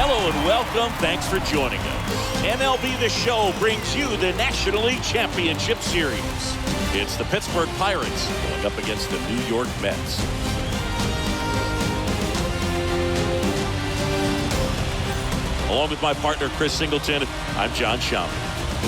Hello and welcome. Thanks for joining us. MLB The Show brings you the National League Championship Series. It's the Pittsburgh Pirates going up against the New York Mets. Along with my partner, Chris Singleton, I'm John Schaum.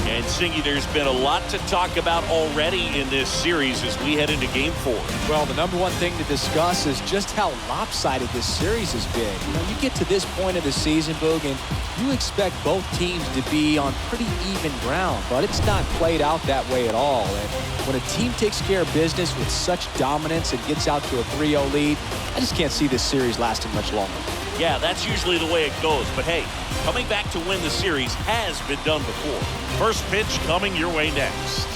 And Singy, there's been a lot to talk about already in this series as we head into Game 4. Well, the number one thing to discuss is just how lopsided this series has been. You know, you get to this point of the season, Boog, and you expect both teams to be on pretty even ground, but it's not played out that way at all. And when a team takes care of business with such dominance and gets out to a 3-0 lead, I just can't see this series lasting much longer. Yeah, that's usually the way it goes. But hey, coming back to win the series has been done before. First pitch coming your way next.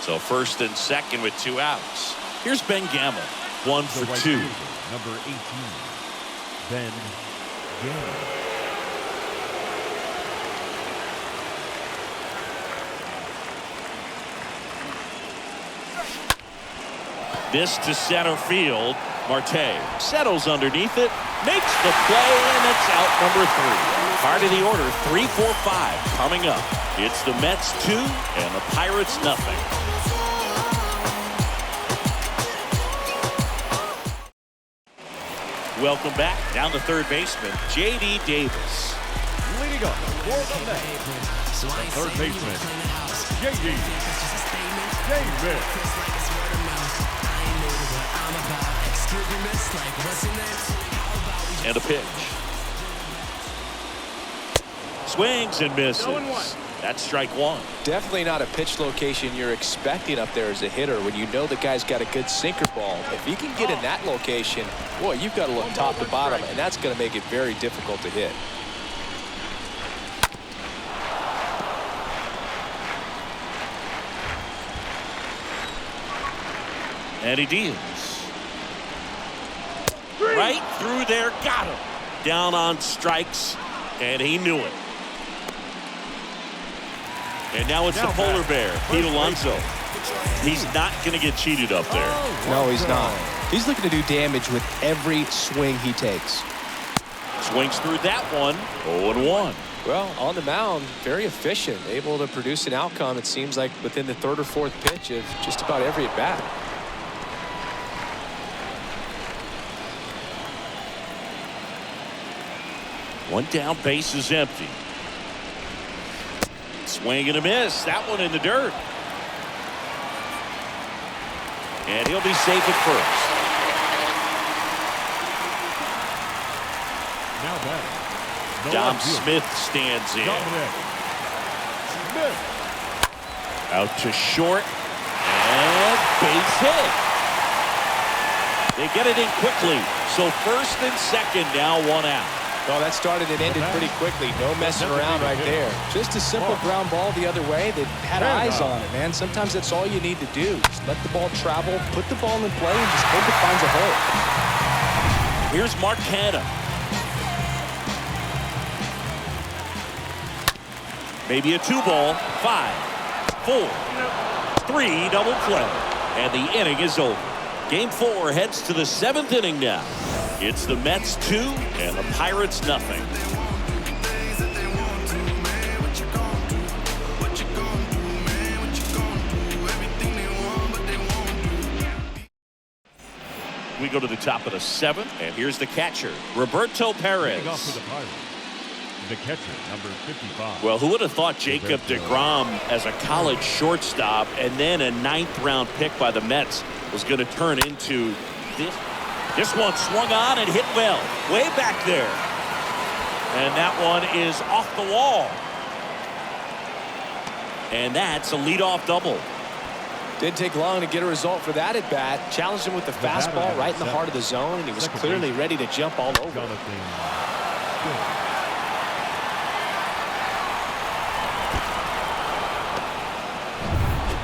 So first and second with 2 outs. Here's Ben Gamel, 1 for 2. Number 18, Ben Gamel. This to center field. Marte settles underneath it, makes the play, and it's out number 3. Part of the order, 3-4-5 coming up. It's the Mets 2 and the Pirates nothing. Welcome back. Down to third baseman, J.D. Davis. Leading up for the Mets, the third baseman, J.D. Davis. And a pitch. Swings and misses. That's strike 1. Definitely not a pitch location you're expecting up there as a hitter when you know the guy's got a good sinker ball. If he can get in that location, boy, you've got to look top to bottom, and that's going to make it very difficult to hit. And he deals. Right through there, got him. Down on strikes, and he knew it. And now it's the polar bear, Pete Alonso. He's not going to get cheated up there. No, he's not. He's looking to do damage with every swing he takes. Swings through that one, 0-1. Well, on the mound, very efficient, able to produce an outcome, it seems like, within the 3rd or 4th pitch of just about every at-bat. One down, base is empty. Swing and a miss. That one in the dirt. And he'll be safe at first. Now batting, Dom Smith stands in. Smith. Out to short. And base hit. They get it in quickly. So first and second, now 1 out. Well, that started and ended pretty quickly. No messing around right there. Just a simple ground ball the other way that had eyes on it, man. Sometimes that's all you need to do. Just let the ball travel, put the ball in play, and just hope it finds a hole. Here's Mark Canha. Maybe a 2-ball. 5, 4, 3, double play. And the inning is over. Game 4 heads to the 7th inning now. It's the Mets 2 and the Pirates nothing. We go to the top of the 7th, and here's the catcher, Roberto Perez. Off for the Pirates, the catcher, number 55. Well, who would have thought Jacob deGrom as a college shortstop and then a 9th-round pick by the Mets was going to turn into this? This one swung on and hit well, way back there. And that one is off the wall. And that's a leadoff double. Didn't take long to get a result for that at bat. Challenged him with the fastball right in the heart of the zone, and he was clearly ready to jump all over.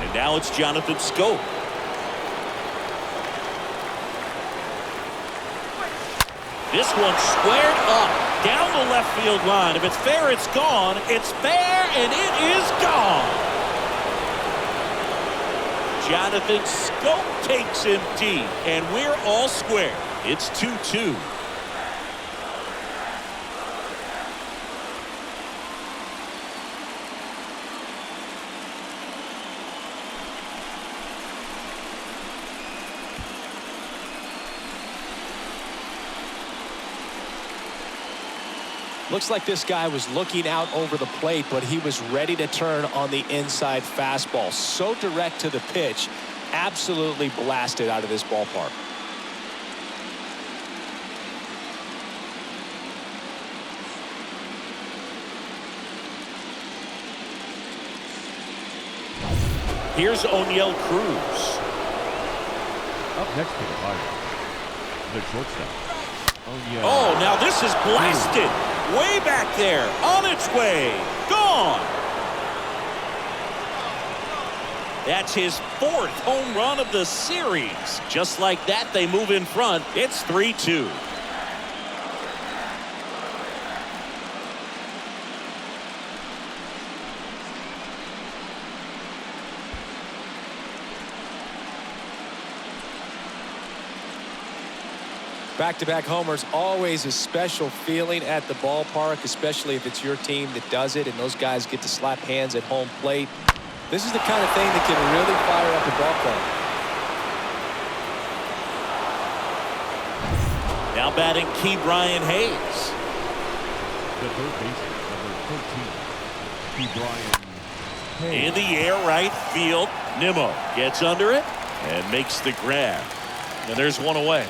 And now it's Jonathan Schoop. This one squared up down the left field line. If it's fair, it's gone. It's fair, and it is gone. Jonathan Scope takes him deep, and we're all square. It's 2-2. Looks like this guy was looking out over the plate, but he was ready to turn on the inside fastball. So direct to the pitch, absolutely blasted out of this ballpark. Here's O'Neill Cruz. Up next to the fire, the shortstop. Oh, now this is blasted. Way back there. On its way. Gone. That's his 4th home run of the series. Just like that, they move in front. It's 3-2. Back-to-back homers, always a special feeling at the ballpark, especially if it's your team that does it and those guys get to slap hands at home plate. This is the kind of thing that can really fire up a ball club. Now batting Key Brian Hayes. The third baseman, number 13, Key Brian Hayes. In the air, right field. Nimmo gets under it and makes the grab. And there's one away.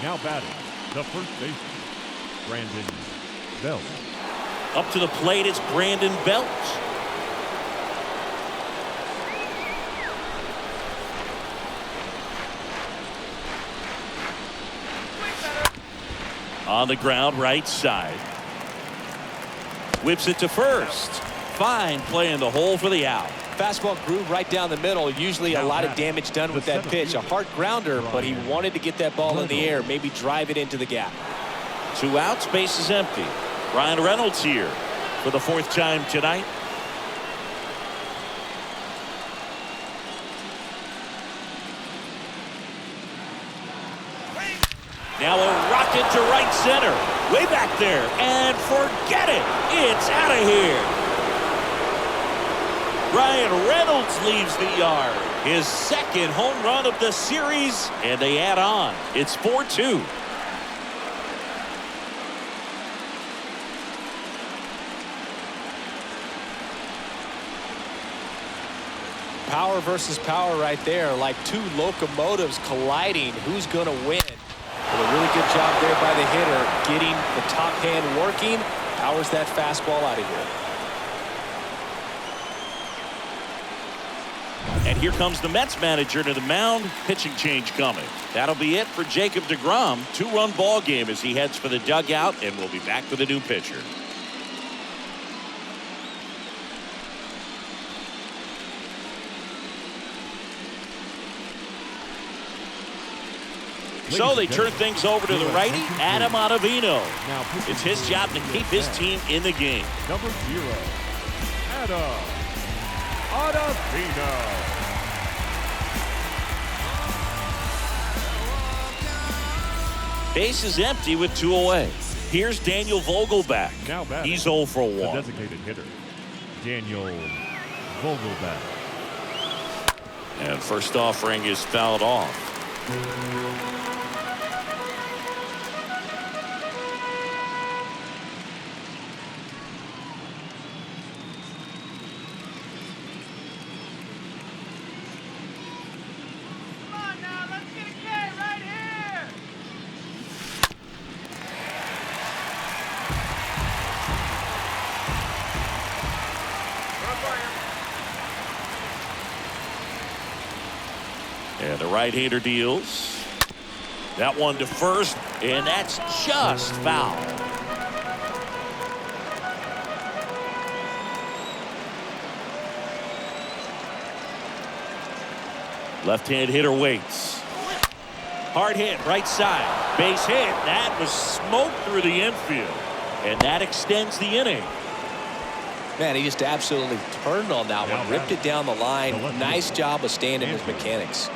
Now batting, the first baseman, Brandon Belt. Up to the plate, it's Brandon Belt. On the ground, right side. Whips it to first. Fine play in the hole for the out. Fastball groove right down the middle. Usually a lot of damage done with that pitch. A hard grounder, but he wanted to get that ball in the air, maybe drive it into the gap. 2 outs, base is empty. Ryan Reynolds here for the 4th time tonight. Now a rocket to right center. Way back there. And forget it. It's out of here. Ryan Reynolds leaves the yard. His 2nd home run of the series. And they add on. It's 4-2. Power versus power right there. Like 2 locomotives colliding. Who's going to win? But a really good job there by the hitter. Getting the top hand working. Powers that fastball out of here. And here comes the Mets manager to the mound. Pitching change coming. That'll be it for Jacob deGrom. 2-run ball game as he heads for the dugout, and we'll be back with a new pitcher. So they turn things over to the righty, Adam Ottavino. It's his job to keep his team in the game. Number 0, Adam Ottavino. Base is empty with 2 away. Here's Daniel Vogelback. Now batting, he's 0 for 1. the designated hitter, Daniel Vogelback. And first offering is fouled off. And the right-hander deals. That one to first, and that's just foul. Left-hand hitter waits. Hard hit, right side. Base hit. That was smoked through the infield. And that extends the inning. Man, he just absolutely turned on that one, ripped it down the line. Nice job of staying in his mechanics.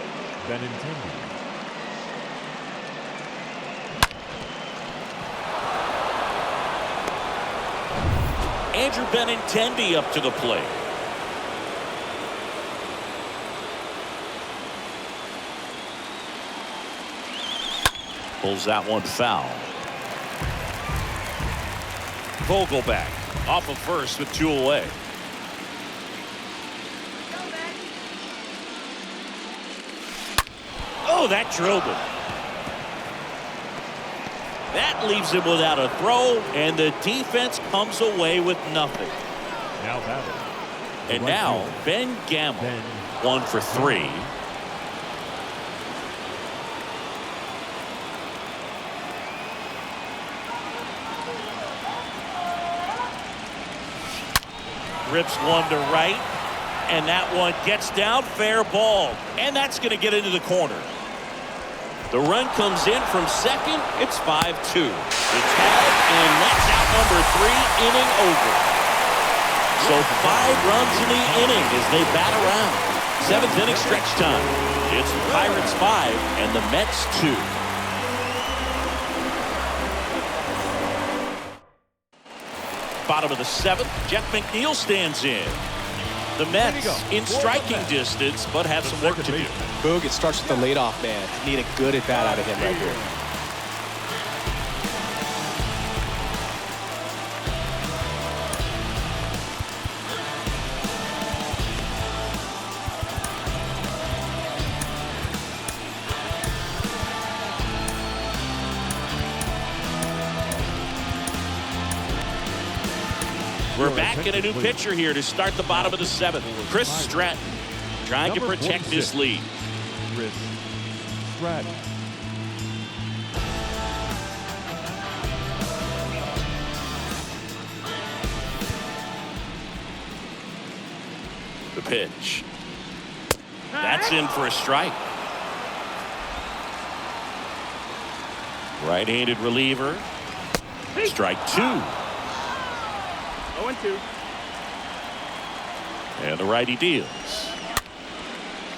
Andrew Benintendi up to the plate. Pulls that one foul. Vogelback off of first with 2 away. Oh, that drilled him. That leaves him without a throw, and the defense comes away with nothing. And now Ben Gamble, 1 for 3. Rips one to right, and that one gets down, fair ball, and that's going to get into the corner. The run comes in from second. It's 5-2. The tag, and that's out number 3, inning over. So 5 runs in the inning as they bat around. 7th inning stretch time. It's the Pirates 5 and the Mets 2. Bottom of the 7th, Jeff McNeil stands in. The Mets in striking distance, but have some work to do. Boog, it starts with the leadoff man. Need a good at bat out of him right here. We're back in a new pitcher here to start the bottom of the 7th. Chris Stratton trying to protect this lead. Chris Stratton. The pitch. That's in for a strike. Right-handed reliever. Strike 2. 0-2. And the righty deals.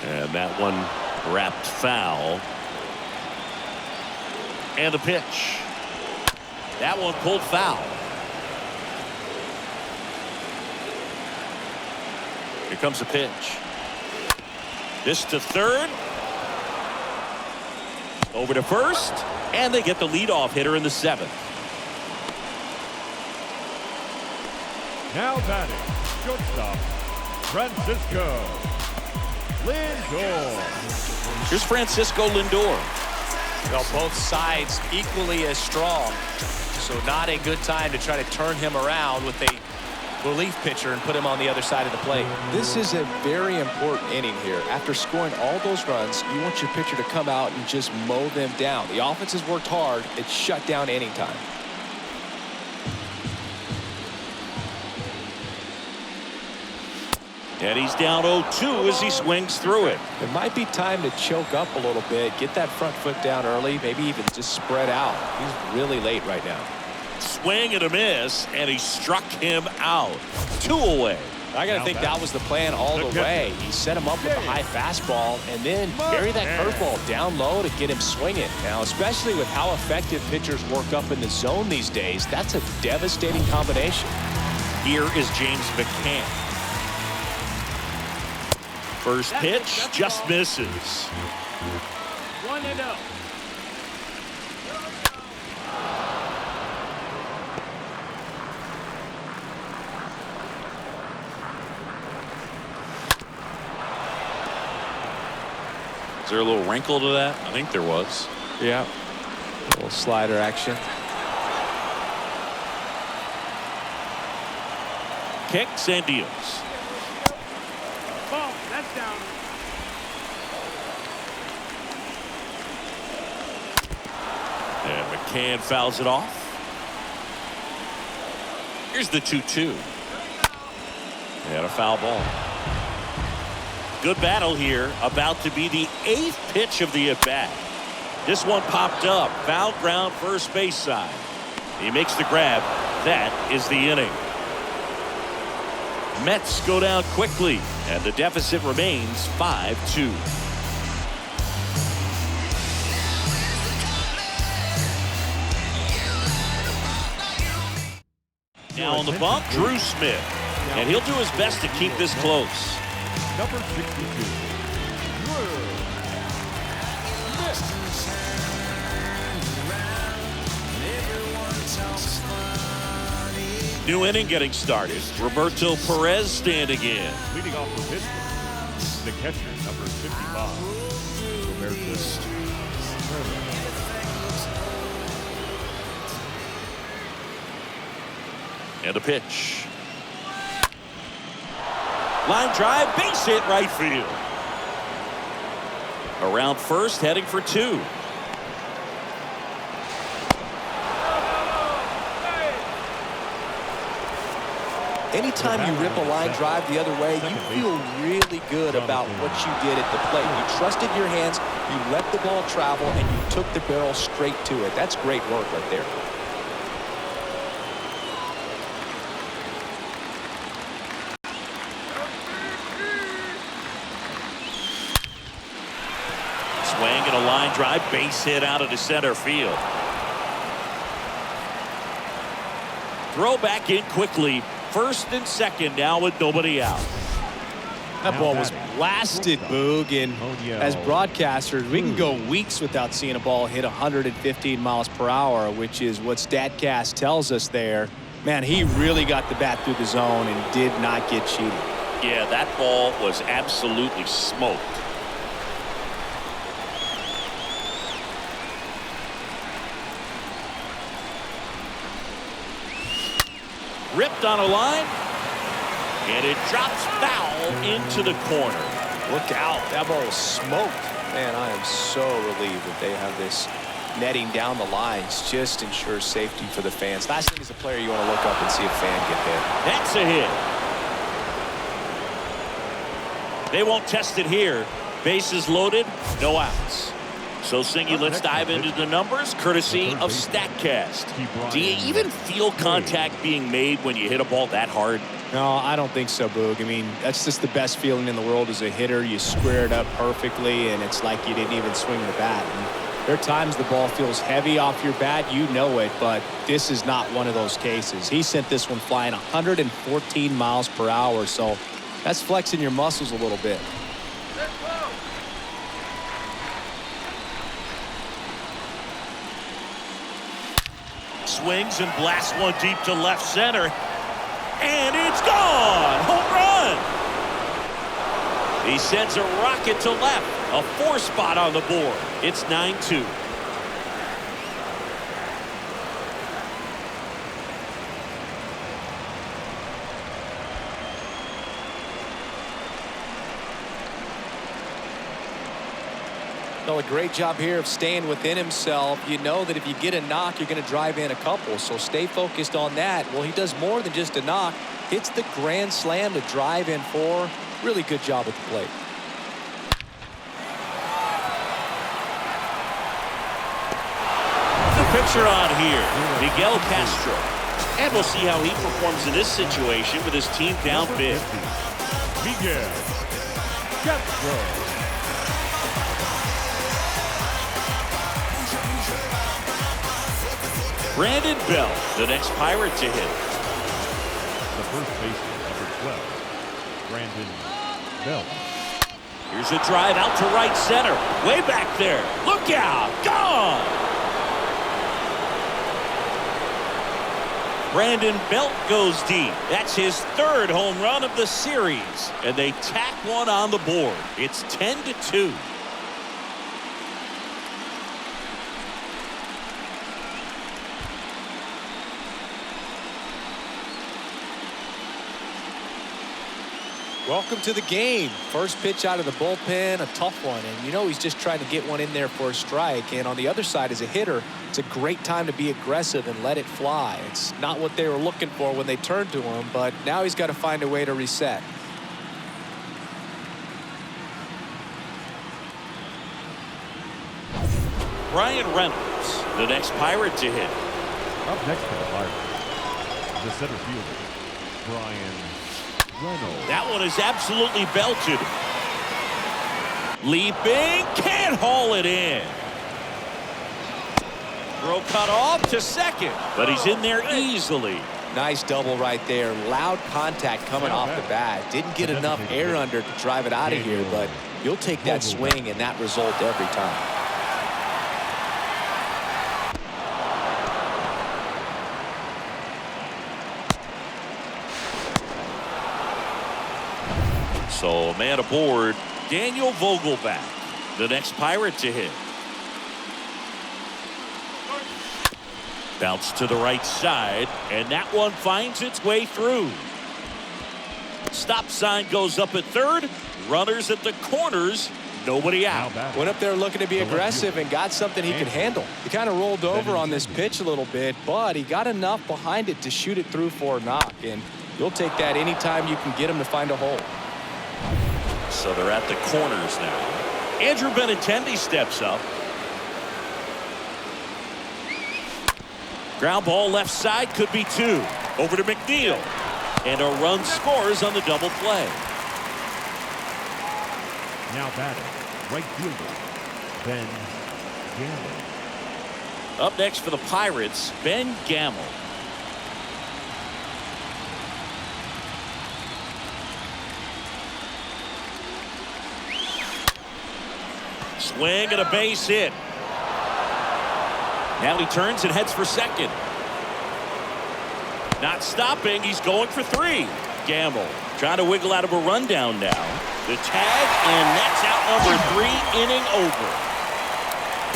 And that one wrapped foul. And the pitch. That one pulled foul. Here comes the pitch. This to third. Over to first. And they get the leadoff hitter in the 7th. Now batting, shortstop, Francisco Lindor. Here's Francisco Lindor. Well, both sides equally as strong, so not a good time to try to turn him around with a relief pitcher and put him on the other side of the plate. This is a very important inning here. After scoring all those runs, you want your pitcher to come out and just mow them down. The offense has worked hard. It's shut down inning time. And he's down 0-2 as he swings through it. It might be time to choke up a little bit, get that front foot down early, maybe even just spread out. He's really late right now. Swing and a miss, and he struck him out. 2 away. I got to think that was the plan all the way. He set him up with a high fastball and then bury that curveball down low to get him swinging. Now, especially with how effective pitchers work up in the zone these days, that's a devastating combination. Here is James McCann. First pitch just misses. 1-0. Is there a little wrinkle to that? I think there was. Yeah. A little slider action. Kicks and deals. Ball, that's down. And McCann fouls it off. Here's the 2-2. And a foul ball. Good battle here. About to be the 8th pitch of the at-bat. This one popped up. Foul ground first base side. He makes the grab. That is the inning. Mets go down quickly, and the deficit remains 5-2. Now on the bump, Drew Smith. And he'll do his best to keep this close. Number 62. New inning getting started. Roberto Perez standing in. Leading off the pitcher, the catcher, number 55. Roberto Perez. And a pitch. Line drive, base hit right field. Around first, heading for two. Anytime you rip a line drive the other way, you feel really good about what you did at the plate. You trusted your hands, you let the ball travel, and you took the barrel straight to it. That's great work right there. Swing and a line drive, base hit out of the center field. Throw back in quickly. First and second now with nobody out. That ball was blasted, Boog, and as broadcasters, we can go weeks without seeing a ball hit 115 miles per hour, which is what StatCast tells us there. Man, he really got the bat through the zone and did not get cheated. Yeah, that ball was absolutely smoked. Ripped on a line, and it drops foul into the corner. Look out. That ball was smoked. Man, I am so relieved that they have this netting down the lines. Just ensures safety for the fans. Last thing as a player, you want to look up and see a fan get hit. That's a hit. They won't test it here. Bases loaded, no outs. So, Singy, let's dive into the numbers, courtesy of StatCast. Do you even feel contact being made when you hit a ball that hard? No, I don't think so, Boog. I mean, that's just the best feeling in the world as a hitter. You square it up perfectly, and it's like you didn't even swing the bat. And there are times the ball feels heavy off your bat. You know it, but this is not one of those cases. He sent this one flying 114 miles per hour, so that's flexing your muscles a little bit. Swings and blasts one deep to left center. And it's gone! Home run! He sends a rocket to left. A 4 spot on the board. It's 9-2. Well, a great job here of staying within himself. You know that if you get a knock, you're going to drive in a couple. So stay focused on that. Well, he does more than just a knock. Hits the grand slam to drive in 4. Really good job at the plate. The pitcher on here, Miguel Castro. And we'll see how he performs in this situation with his team down big. Miguel Castro. Brandon Belt, the next Pirate to hit. The first baseman, number 12, Brandon Belt. Here's a drive out to right center. Way back there. Look out. Gone. Brandon Belt goes deep. That's his 3rd home run of the series. And they tack one on the board. It's 10-2. Welcome to the game. First pitch out of the bullpen, a tough one. And you know he's just trying to get one in there for a strike. And on the other side, as a hitter, it's a great time to be aggressive and let it fly. It's not what they were looking for when they turned to him, but now he's got to find a way to reset. Brian Reynolds, the next Pirate to hit. Up next to the Pirates, the center fielder, Brian Reynolds. That one is absolutely belted. Leaping, can't haul it in. Throw cut off to second, but he's in there easily. Nice double right there. Loud contact coming off the bat. Didn't get enough air under to drive it out of here, but you'll take that swing and that result every time. So man aboard, Daniel Vogelback, the next Pirate to hit. Bounce to the right side, and that one finds its way through. Stop sign goes up at third. Runners at the corners. Nobody out. Went up there looking to be aggressive and got something he could handle. He kind of rolled over on this pitch a little bit, but he got enough behind it to shoot it through for a knock. And you'll take that anytime you can get him to find a hole. So they're at the corners now. Andrew Benintendi steps up. Ground ball left side, could be two. Over to McNeil. And a run scores on the double play. Now batting, right fielder, Ben Gamble. Up next for the Pirates, Ben Gamble. Swing and a base hit. Now he turns and heads for second. Not stopping. He's going for three. Gamble trying to wiggle out of a rundown now. The tag, and that's out number 3, inning over.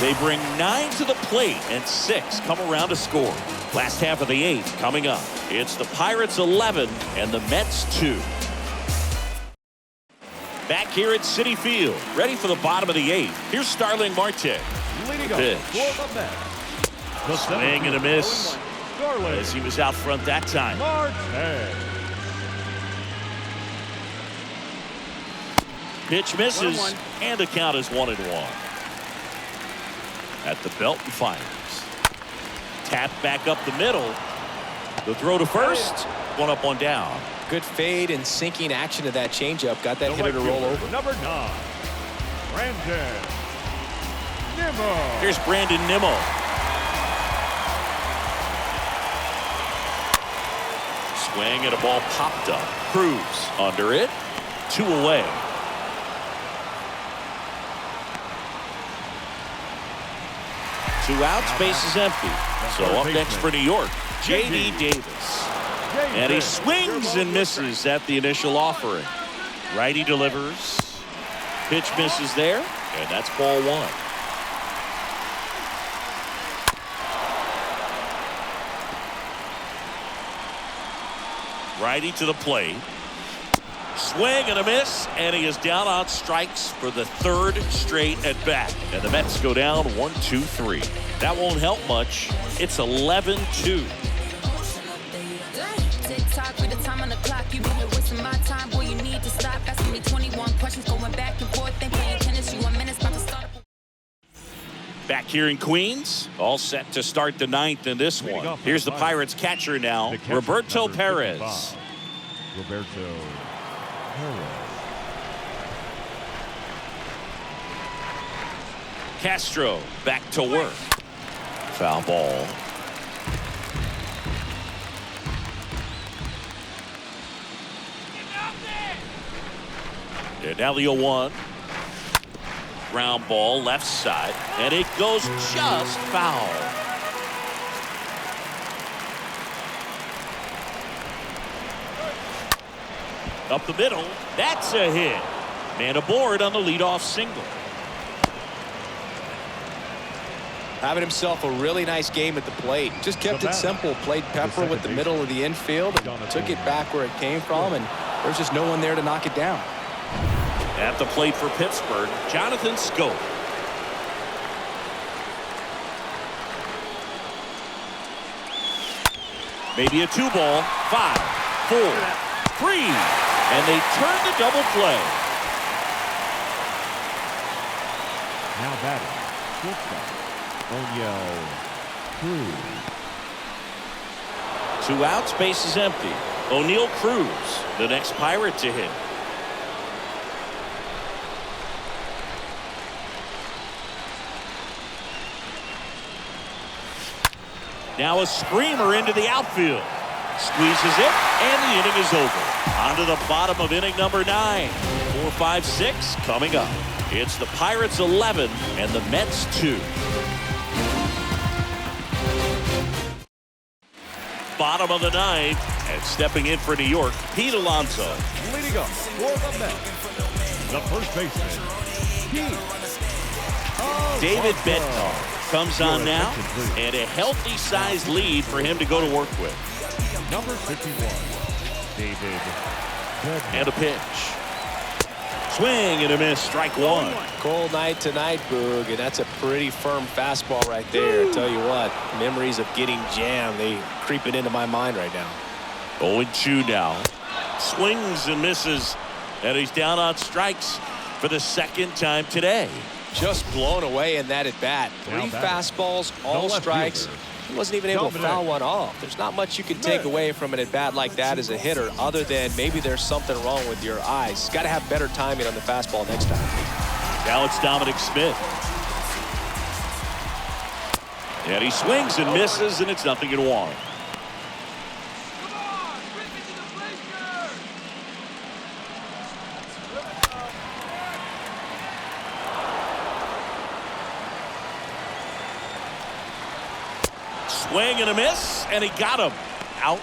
They bring 9 to the plate, and 6 come around to score. Last half of the 8th coming up. It's the Pirates 11 and the Mets 2. Back here at Citi Field, ready for the bottom of the 8th. Here's Starling Marte. Leading up Pitch. for the Mets. The Swing and a miss. Starling As he was out front that time. Marte. Pitch misses, and the count is 1-1. At the belt and fires. Tap back up the middle. The throw to first. 1 up, 1 down. Good fade and sinking action to that changeup. Got that hitter to roll over. Number 9, Brandon Nimmo. Here's Brandon Nimmo. Swing and a ball popped up. Cruz under it. 2 away. Two outs, base is empty. So up next for New York, J.D. Davis. And he swings and misses at the initial offering. Righty delivers. Pitch misses there, and that's ball 1. Righty to the plate. Swing and a miss, and he is down on strikes for the 3rd straight at bat. And the Mets go down 1-2-3. That won't help much. It's 11-2. Tick-tock with the time on the clock. You've been wasting my time. Boy, you need to stop asking me 21 questions, going back and forth. Ain't playing tennis. You 1 minute about to start. Back here in Queens, all set to start the 9th in this one. Here's the Pirates catcher now, Roberto Perez. Roberto Perez. Castro back to work. Foul ball. And now the 0-1. Ground ball left side, and it goes just foul. Up the middle, that's a hit. Man aboard on the leadoff single. Having himself a really nice game at the plate. Just kept it simple. Played pepper with the middle of the infield and took it back where it came from, and there's just no one there to knock it down. At the plate for Pittsburgh, Jonathan Scope. Maybe a 2-ball, 5, 4, 3, and they turn the double play. Now batting, shortstop, O'Neill Cruz. 2 outs, base is empty. O'Neal Cruz, the next Pirate to hit. Now a screamer into the outfield. Squeezes it, and the inning is over. On to the bottom of inning number 9. 4, 5, 6 coming up. It's the Pirates 11 and the Mets 2. Bottom of the 9th, and stepping in for New York, Pete Alonso. Leading up for the Mets, the first baseman, Pete David Alonso. Bednar comes on now, and a healthy sized lead for him to go to work with. Number 51, David Bednar. And a pitch. Swing and a miss, strike one. Cold night tonight, Boog, and that's a pretty firm fastball right there. I tell you what, memories of getting jammed, they creeping into my mind right now. 0-2 now. Swings and misses, and he's down on strikes for the second time today. Just blown away in that at bat. 3 Now batter. fastballs, all left strikes. fielder. He wasn't even able to Dominic. foul one off. There's not much you can take away from an at bat like that as a hitter, other than maybe there's something wrong with your eyes. Got to have better timing on the fastball next time. Now it's Dominic Smith. And he swings and misses, and it's 0-1. Swing and a miss, and he got him. Out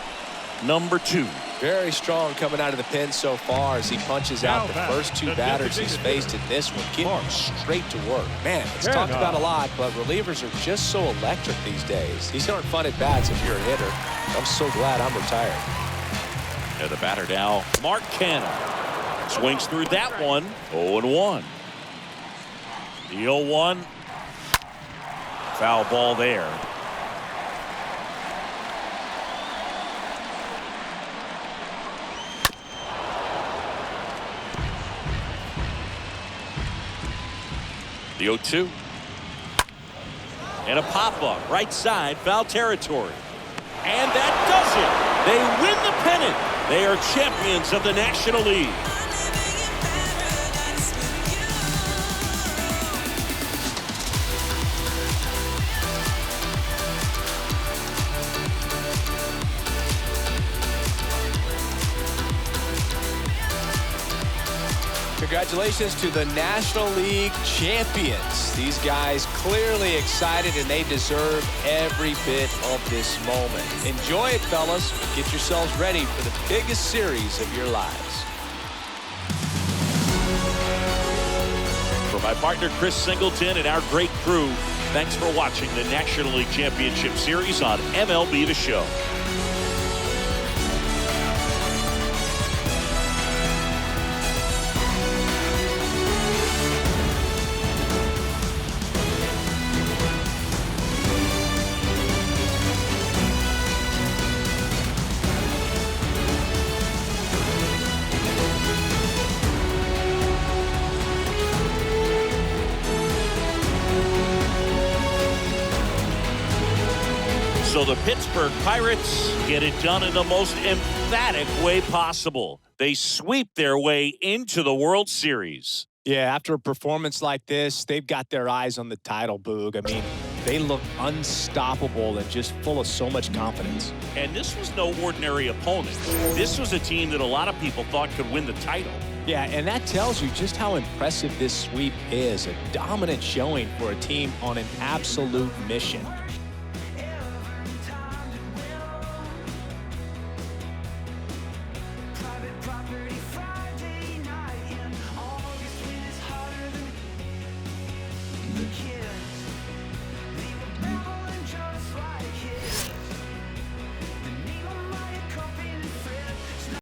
number 2. Very strong coming out of the pen so far as he punches out the first 2 batters he's faced in this one. Getting straight to work. Man, it's talked about a lot, but relievers are just so electric these days. These aren't fun at bats if you're a hitter. I'm so glad I'm retired. And the batter now, Mark Canha. Swings through that one. 0-1. The 0-1. Foul ball there. The 0-2. And a pop-up right side, foul territory. And that does it. They win the pennant. They are champions of the National League. Congratulations to the National League champions. These guys clearly excited, and they deserve every bit of this moment. Enjoy it, fellas. Get yourselves ready for the biggest series of your lives. For my partner Chris Singleton and our great crew, thanks for watching the National League Championship Series on MLB The Show. So the Pittsburgh Pirates get it done in the most emphatic way possible. They sweep their way into the World Series. Yeah, after a performance like this, they've got their eyes on the title, Boog. I mean, they look unstoppable and just full of so much confidence. And this was no ordinary opponent. This was a team that a lot of people thought could win the title. Yeah, and that tells you just how impressive this sweep is. A dominant showing for a team on an absolute mission.